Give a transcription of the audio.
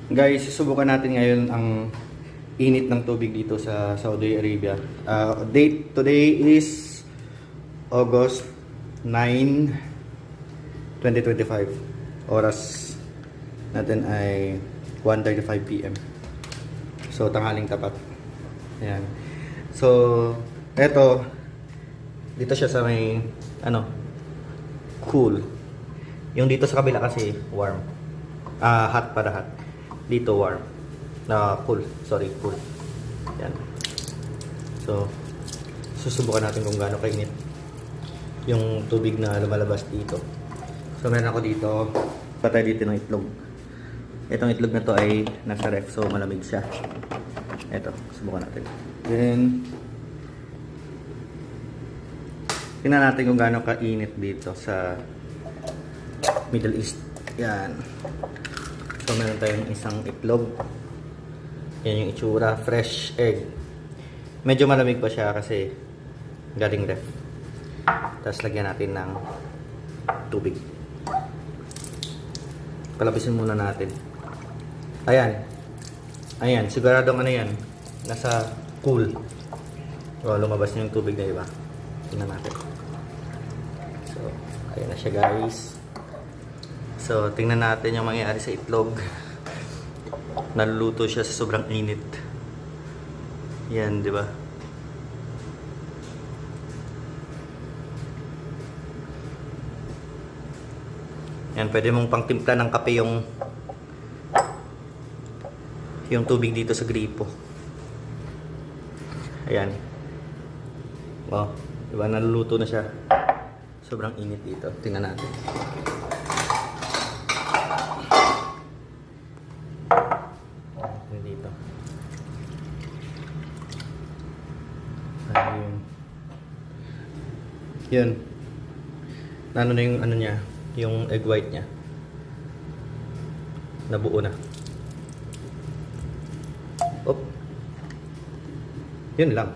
Guys, susubukan natin ngayon ang init ng tubig dito sa Saudi Arabia. Date today is August 9, 2025. Oras natin ay 1:35 PM. So, tanghaling tapat. Ayan. So, eto, dito siya sa may, cool. Yung dito sa kabila kasi, warm. Hot para hot. Dito, warm. Cool. Sorry, cool. Yan. So, susubukan natin kung gaano kainit yung tubig na lumalabas dito. So, meron ako dito, patay dito ng itlog. Itong itlog na to ay nasa ref, so malamig siya. Ito, subukan natin. Then, tingnan natin kung gaano kainit dito sa Middle East. Yan. So, meron tayong isang itlog. Yan yung itsura. Fresh egg. Medyo malamig pa siya kasi galing ref. Tapos, lagyan natin ng tubig. Palapisin muna natin. Ayan. Ayan. Siguradong yan. Nasa cool. O, lumabas na yung tubig na iba. Tingnan natin. So, ayan na siya guys. So, tingnan natin yung mangyayari sa itlog. Naluluto siya sa sobrang init. Yan, di ba? Yan, pwede mong pangtimpla ng kape yung tubig dito sa gripo. Ayan. Oh, di ba? Naluluto na siya. Sobrang init dito. Tingnan natin. Dito. Ayun. Yun. Nano na yung niya, yung egg white niya. Nabuo na. Op. Yun lang.